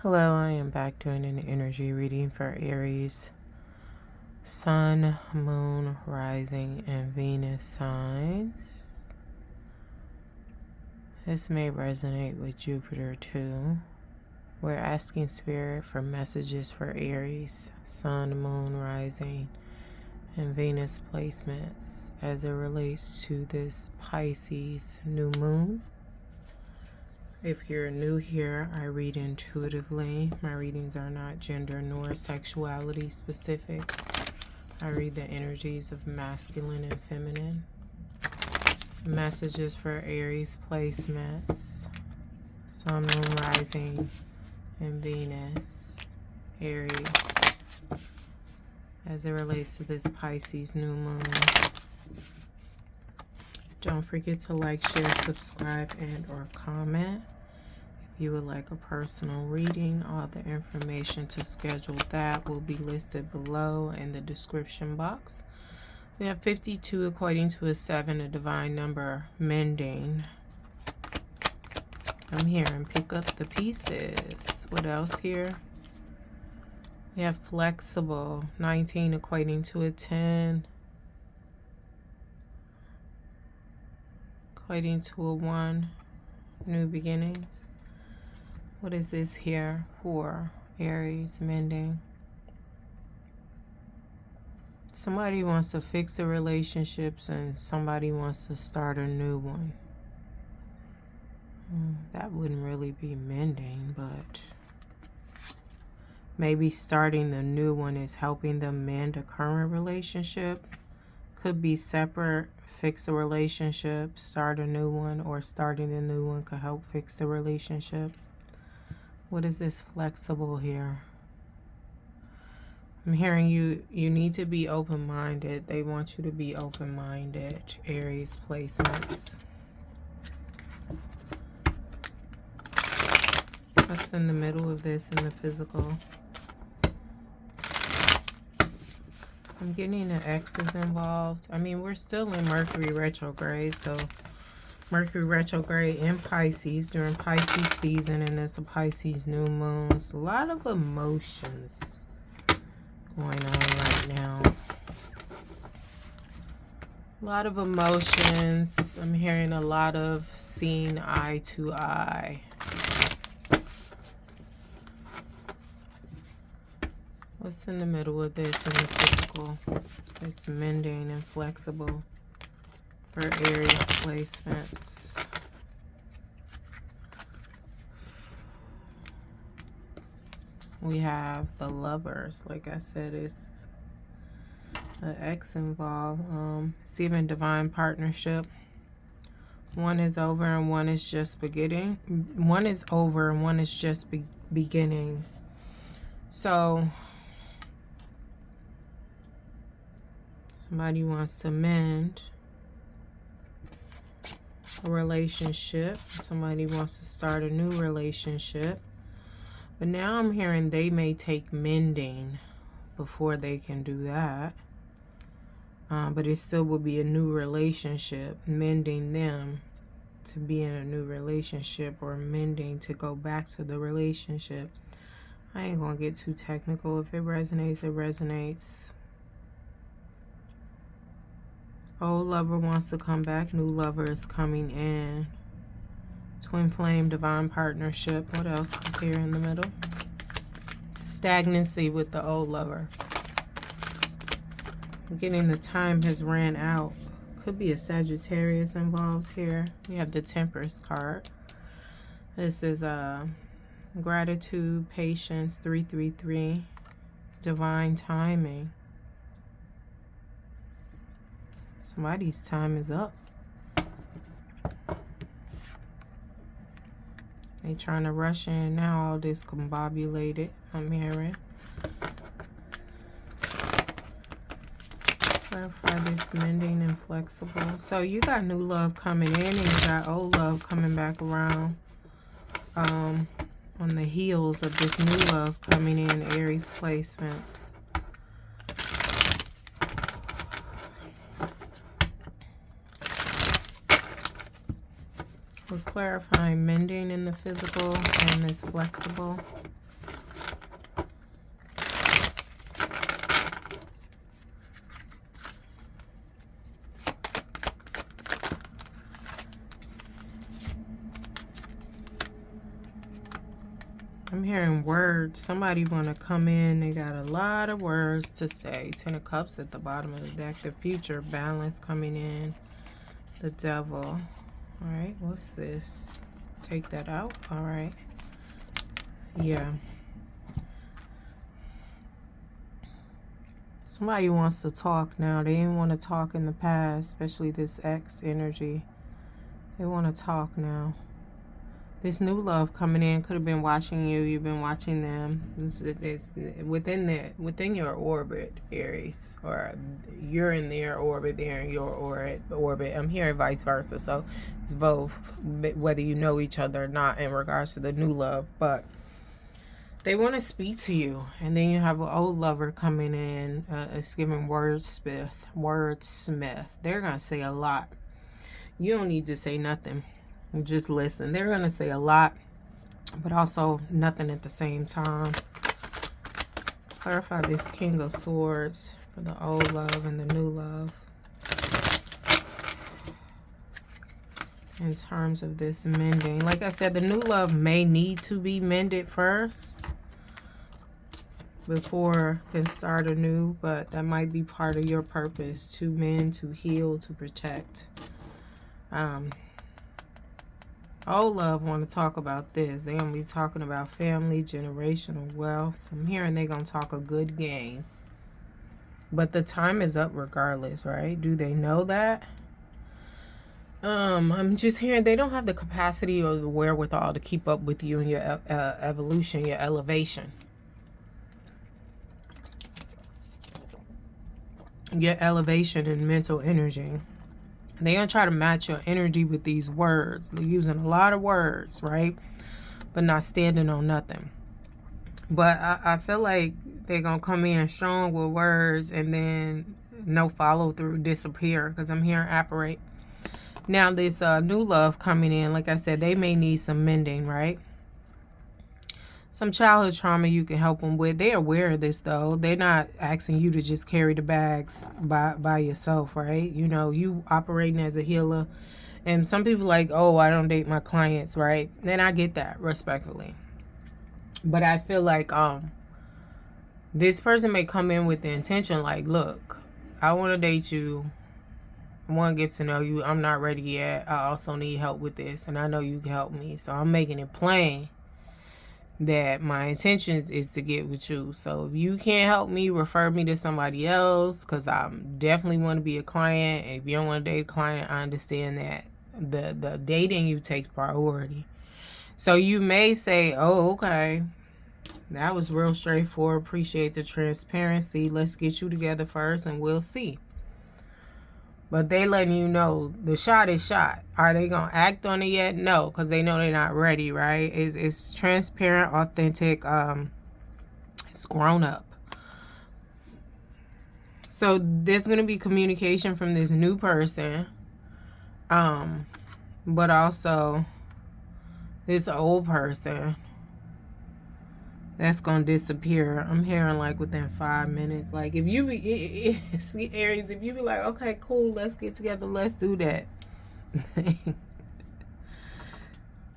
Hello, I am back doing an energy reading for Aries, Sun, Moon, Rising, and Venus signs. This may resonate with Jupiter too. We're asking Spirit for messages for Aries, Sun, Moon, Rising, and Venus placements as it relates to this Pisces new moon. If you're new here, I read intuitively. My readings are not gender nor sexuality specific. I read the energies of masculine and feminine. Messages for Aries placements. Sun, Moon, Rising, and Venus. Aries. As it relates to this Pisces new moon. Don't forget to like, share, subscribe, and or comment. If you would like a personal reading, all the information to schedule that will be listed below in the description box. We have 52 equating to a 7, a divine number, mending. I'm here and pick up the pieces. What else here? We have flexible, 19 equating to a 10. Equating to a 1, new beginnings. What is this here for Aries, mending? Somebody wants to fix the relationships and somebody wants to start a new one. That wouldn't really be mending, but maybe starting the new one is helping them mend a current relationship. Could be separate, fix the relationship, start a new one, or starting a new one could help fix the relationship. What is this flexible here? I'm hearing you need to be open-minded. They want you to be open-minded. Aries placements. What's in the middle of this in the physical? I'm getting an X is involved. I mean, we're still in Mercury retrograde, so Mercury retrograde in Pisces during Pisces season, and it's a Pisces new moon. So a lot of emotions going on right now. A lot of emotions. I'm hearing a lot of seeing eye to eye. What's in the middle of this in the physical? It's mending and flexible for Aries placements. We have the lovers. Like I said, it's an X involved. It's even divine partnership. One is over and one is just beginning. One is over and one is just beginning. So somebody wants to mend a relationship. Somebody wants to start a new relationship. But now I'm hearing they may take mending before they can do that. But it still will be a new relationship. Mending them to be in a new relationship, or mending to go back to the relationship. I ain't gonna get too technical. If it resonates, it resonates. Old lover wants to come back. New lover is coming in. Twin flame, divine partnership. What else is here in the middle? Stagnancy with the old lover. I'm getting the time has ran out. Could be a Sagittarius involved here. We have the Temperance card. This is gratitude, patience, 333. Divine timing. Somebody's time is up. They trying to rush in now, all discombobulated, I'm hearing. Clarify this mending and flexible. So you got new love coming in and you got old love coming back around. On the heels of this new love coming in, Aries placements. We're clarifying mending in the physical and this flexible. I'm hearing words. Somebody want to come in. They got a lot of words to say. 10 of Cups at the bottom of the deck. The future, balance coming in. The Devil. All right, what's this? Take that out. All right. Yeah. Somebody wants to talk now. They didn't want to talk in the past, especially this ex energy. They want to talk now. This new love coming in could have been watching you. You've been watching them. It's within your orbit, Aries, or you're in their orbit. They're in your orbit. I'm hearing vice versa. So it's both, whether you know each other or not, in regards to the new love. But they want to speak to you, and then you have an old lover coming in. It's giving wordsmith. They're gonna say a lot. You don't need to say nothing. Just listen. They're going to say a lot, but also nothing at the same time. Clarify this King of Swords for the old love and the new love. In terms of this mending. Like I said, the new love may need to be mended first before it can start anew, but that might be part of your purpose, to mend, to heal, to protect. Old love want to talk about this. They're going to be talking about family, generational wealth. I'm hearing they're going to talk a good game. But the time is up regardless, right? Do they know that? I'm just hearing they don't have the capacity or the wherewithal to keep up with you and your evolution, your elevation. Your elevation and mental energy. They're going to try to match your energy with these words. They're using a lot of words, right? But not standing on nothing. But I feel like they're going to come in strong with words and then no follow through, disappear. Because I'm hearing apparate. Now this new love coming in, like I said, they may need some mending, right? Some childhood trauma you can help them with. They're aware of this, though. They're not asking you to just carry the bags by yourself, right? You know, you operating as a healer. And some people like, oh, I don't date my clients, right? And I get that, respectfully. But I feel like this person may come in with the intention like, look, I want to date you. I want to get to know you. I'm not ready yet. I also need help with this. And I know you can help me. So I'm making it plain that my intentions is to get with you. So if you can't help me, refer me to somebody else, because I definitely want to be a client. And if you don't want to date a client, I understand that the dating you takes priority. So you may say, oh, okay, that was real straightforward. Appreciate the transparency. Let's get you together first and we'll see. But they letting you know the shot is shot. Are they going to act on it yet? No, because they know they're not ready, right? It's transparent, authentic. It's grown up. So there's going to be communication from this new person. But also this old person that's going to disappear. I'm hearing like within 5 minutes. Like if you be, Aries, if you be like, okay, cool, let's get together, let's do that.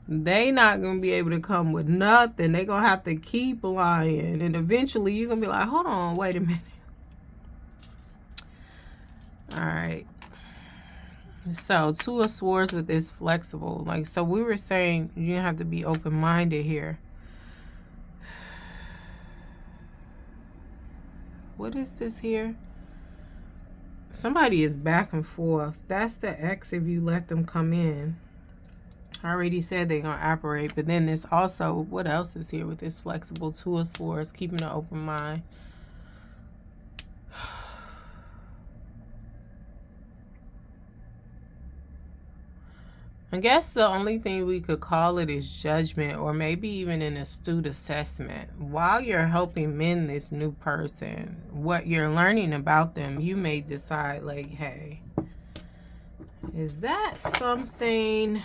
They not going to be able to come with nothing. They going to have to keep lying. And eventually you're going to be like, hold on, wait a minute. All right. So 2 of Swords with this flexible. Like, so we were saying you have to be open-minded here. What is this here? Somebody is back and forth. That's the ex if you let them come in. I already said they're going to operate. But then there's also, what else is here with this flexible 2 of Swords? Keeping an open mind. I guess the only thing we could call it is judgment, or maybe even an astute assessment. While you're helping mend this new person, what you're learning about them, you may decide like, hey, is that something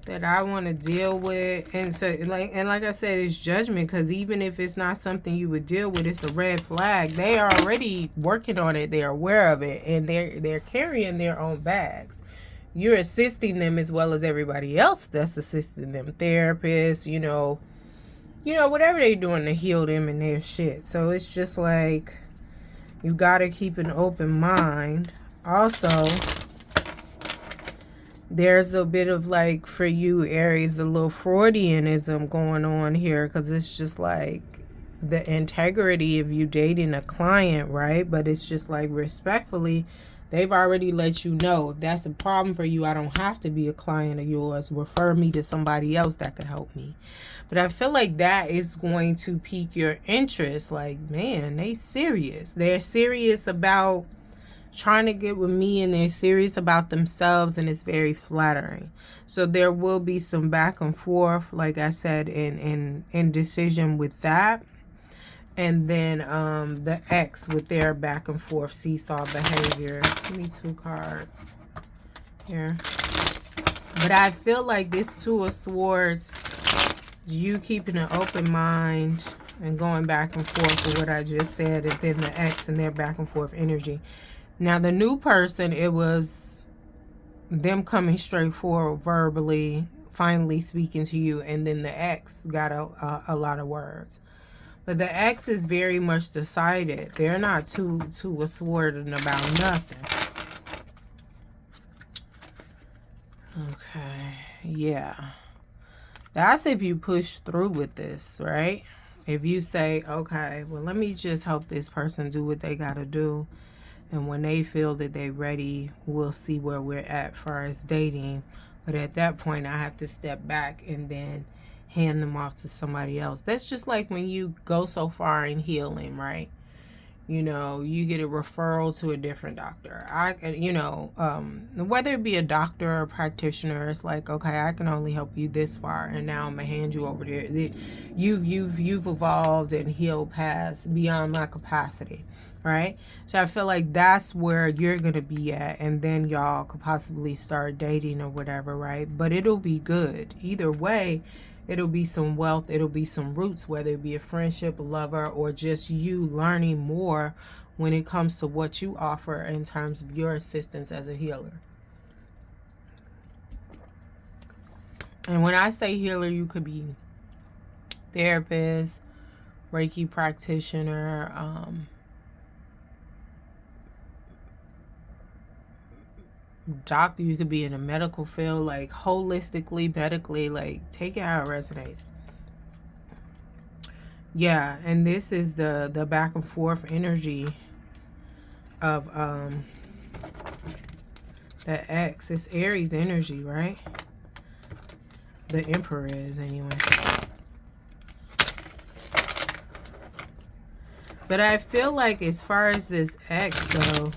that I want to deal with? And so like I said, it's judgment, because even if it's not something you would deal with, it's a red flag. They are already working on it. They're aware of it, and they're carrying their own bags. you're assisting them as well as everybody else that's assisting them. Therapists, whatever they're doing to heal them and their shit. So it's just like, you gotta keep an open mind. Also, there's a bit of like, for you Aries, a little Freudianism going on here, because it's just like the integrity of you dating a client, right? But it's just like, respectfully, they've already let you know, if that's a problem for you, I don't have to be a client of yours. Refer me to somebody else that could help me. But I feel like that is going to pique your interest. Like, man, they serious. They're serious about trying to get with me, and they're serious about themselves, and it's very flattering. So there will be some back and forth, like I said, in decision with that. And then the X with their back and forth seesaw behavior. Give me 2 cards here. But I feel like this Two of Swords, you keeping an open mind and going back and forth with what I just said, and then the X and their back and forth energy. Now the new person, it was them coming straight forward verbally, finally speaking to you, and then the X got a lot of words. But the X is very much decided. They're not too aswording about nothing. Okay, yeah. That's if you push through with this, right? If you say, okay, well, let me just help this person do what they got to do. And when they feel that they're ready, we'll see where we're at as far as dating. But at that point, I have to step back and then hand them off to somebody else. That's just like when you go so far in healing, right? You get a referral to a different doctor. Whether it be a doctor or a practitioner, it's like, okay, I can only help you this far, and now I'm gonna hand you over there. You've evolved and healed past beyond my capacity, right? So I feel like that's where you're gonna be at, and then y'all could possibly start dating or whatever, right? But it'll be good either way. It'll be some wealth, it'll be some roots, whether it be a friendship, a lover, or just you learning more when it comes to what you offer in terms of your assistance as a healer. And when I say healer, you could be therapist, Reiki practitioner, doctor. You could be in a medical field, like holistically, medically, like take it how it resonates. Yeah, and this is the back and forth energy of the X. It's Aries energy, right? The Emperor is, anyway. But I feel like as far as this X though,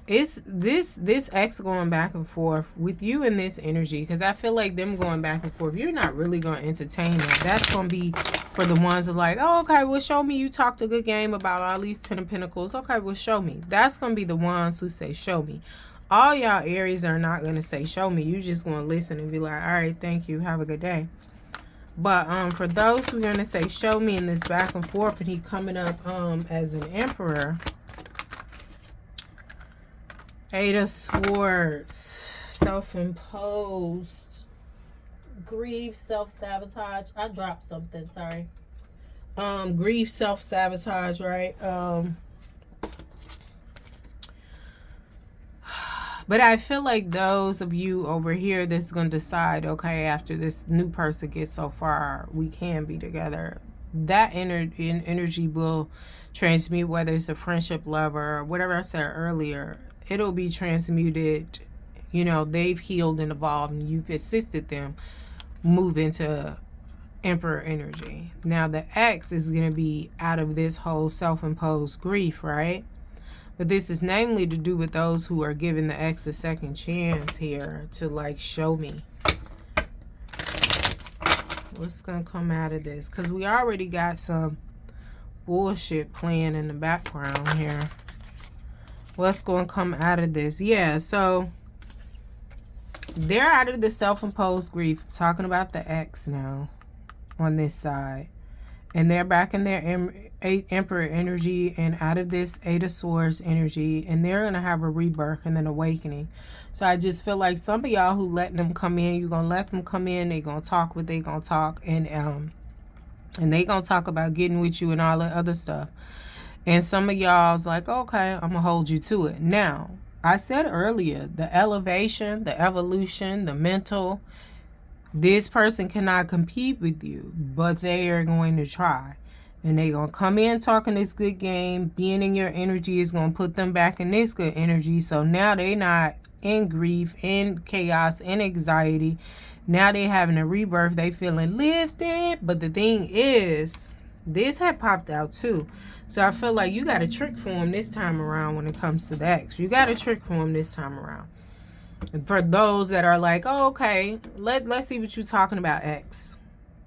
it's this X going back and forth with you in this energy, because I feel like them going back and forth, you're not really going to entertain that. That's going to be for the ones that are like, oh, okay, well, show me you talked a good game about all these 10 of Pentacles. Okay, well, show me. That's going to be the ones who say, show me. All y'all Aries are not going to say, show me. You just going to listen and be like, all right, thank you. Have a good day. But for those who are going to say, show me in this back and forth, and he coming up as an Emperor. 8 of Swords, self-imposed, grief, self-sabotage. I dropped something, sorry. Grief, self-sabotage, right? But I feel like those of you over here that's going to decide, okay, after this new person gets so far, we can be together. That energy will transmute, whether it's a friendship, lover, or whatever I said earlier. It'll be transmuted. They've healed and evolved, and you've assisted them move into Emperor energy. Now the X is going to be out of this whole self-imposed grief, right? But this is namely to do with those who are giving the X a second chance here to, like, show me what's going to come out of this. Because we already got some bullshit playing in the background here. What's going to come out of this? Yeah, so they're out of the self-imposed grief. I'm talking about the X now on this side. And they're back in their Emperor energy and out of this 8 of Swords energy. And they're going to have a rebirth and an awakening. So I just feel like some of y'all who letting them come in, you're going to let them come in. They're going to talk what they going to talk. And they going to talk about getting with you and all that other stuff. And some of y'all's like, okay, I'm going to hold you to it. Now, I said earlier, the elevation, the evolution, the mental, this person cannot compete with you, but they are going to try. And they're going to come in talking this good game. Being in your energy is going to put them back in this good energy. So now they're not in grief, in chaos, in anxiety. Now they're having a rebirth. They feeling lifted. But the thing is, this had popped out too. So I feel like you got a trick for them this time around when it comes to the ex. You got a trick for them this time around. And for those that are like, oh, okay, let's see what you're talking about, ex.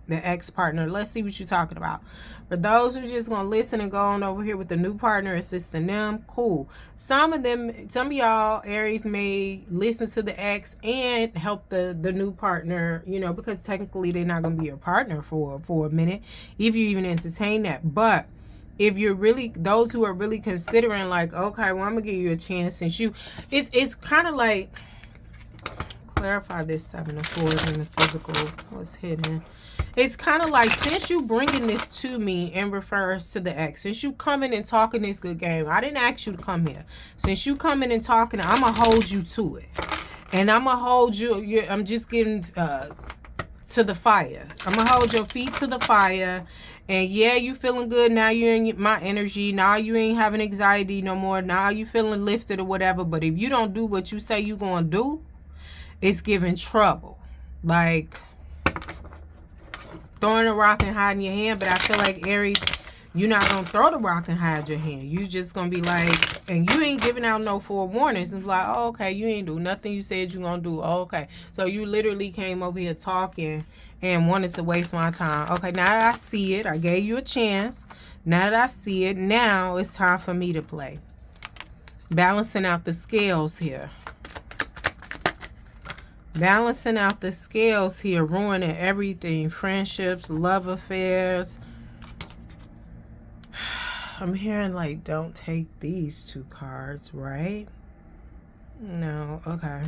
The ex-partner. Let's see what you're talking about. For those who just going to listen and go on over here with the new partner assisting them, cool. Some of y'all, Aries, may listen to the ex and help the new partner, you know, because technically they're not going to be your partner for a minute, if you even entertain that. But if you're really, those who are really considering like, okay, well, I'm going to give you a chance since you, it's kind of like, clarify this 7 of Swords in the physical, what's hidden. It's kind of like, since you bringing this to me in refers to the ex, since you coming and talking this good game, I didn't ask you to come here. Since you coming and talking, I'm going to hold you to it. And I'm going to hold you, I'm just getting to the fire. I'm going to hold your feet to the fire. And yeah, you feeling good. Now you're in my energy. Now you ain't having anxiety no more. Now you feeling lifted or whatever. But if you don't do what you say you going to do, it's giving trouble. Like throwing a rock and hiding your hand. But I feel like, Aries, you're not going to throw the rock and hide your hand. You just going to be like, and you ain't giving out no forewarnings. It's like, oh, okay, you ain't do nothing you said you're going to do. Oh, okay. So you literally came over here talking and wanted to waste my time. Okay, now that I see it, I gave you a chance. Now that I see it, now it's time for me to play. Balancing out the scales here. Balancing out the scales here, ruining everything. Friendships, love affairs. I'm hearing like, don't take these 2 cards, right? No, okay.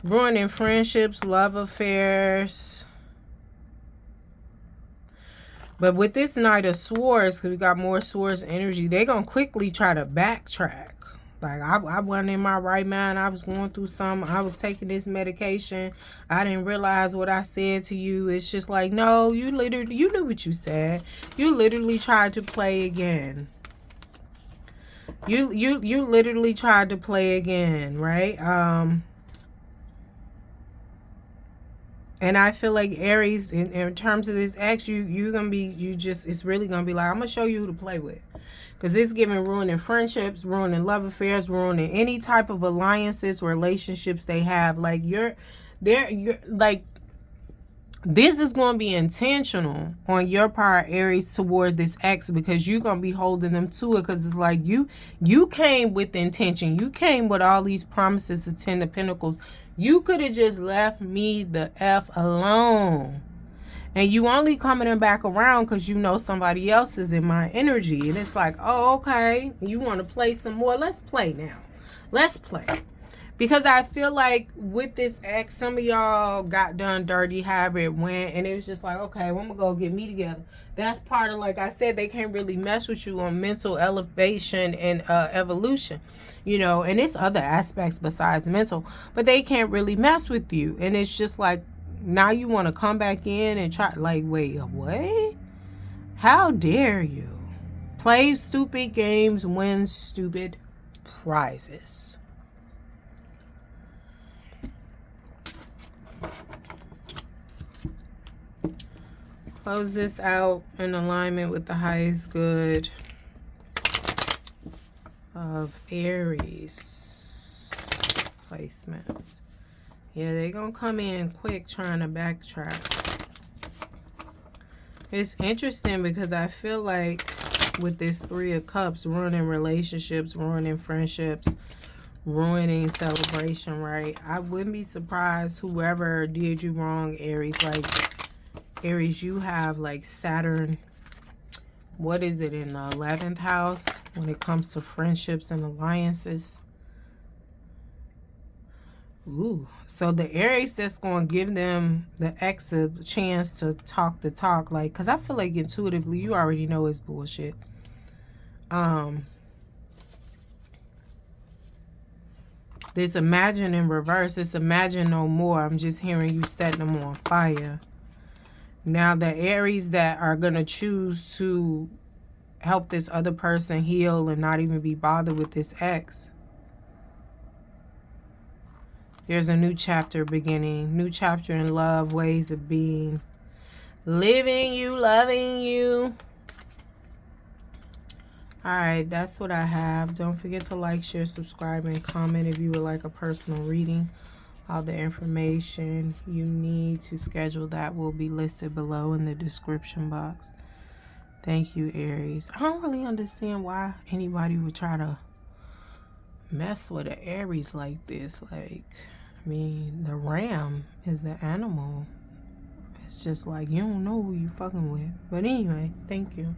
Ruining friendships, love affairs. But with this Knight of Swords, because we got more Swords energy, they're going to quickly try to backtrack. Like, I wasn't in my right mind. I was going through something. I was taking this medication. I didn't realize what I said to you. It's just like, no, you knew what you said. You literally tried to play again. You literally tried to play again, right? And I feel like, Aries, in terms of this ex, you're going to be, it's really going to be like, I'm going to show you who to play with. Because it's giving ruining friendships, ruining love affairs, ruining any type of alliances, relationships they have. Like, you're like, this is going to be intentional on your part, Aries, toward this ex, because you're going to be holding them to it. Because it's like, you came with intention. You came with all these promises of 10 of Pentacles. You could have just left me the F alone. And you only coming back around because you know somebody else is in my energy. And it's like, oh, okay, you want to play some more? Let's play now. Let's play. Because I feel like with this ex, some of y'all got done dirty, however it went. And it was just like, okay, well, I'm going to go get me together. That's part of, like I said, they can't really mess with you on mental elevation and evolution. You know, and it's other aspects besides mental. But they can't really mess with you. And it's just like, now you want to come back in and try, like, wait, what? How dare you? Play stupid games, win stupid prizes. Close this out in alignment with the highest good of Aries placements. Yeah, they're going to come in quick trying to backtrack. It's interesting because I feel like with this 3 of Cups, ruining relationships, ruining friendships, ruining celebration, right? I wouldn't be surprised whoever did you wrong, Aries, like, Aries, you have like Saturn, what is it, in the 11th house when it comes to friendships and alliances. Ooh, so the Aries that's going to give them, the ex, a chance to talk the talk, like, because I feel like intuitively you already know it's bullshit. This imagine in reverse, this imagine no more. I'm just hearing you setting them on fire. Now the Aries that are going to choose to help this other person heal and not even be bothered with this ex. There's a new chapter beginning. New chapter in love, ways of being. Living you, loving you. Alright, that's what I have. Don't forget to like, share, subscribe, and comment if you would like a personal reading. All the information you need to schedule that will be listed below in the description box. Thank you, Aries. I don't really understand why anybody would try to mess with an Aries like this. Like, I mean, the ram is the animal. It's just like, you don't know who you fucking with. But anyway, thank you.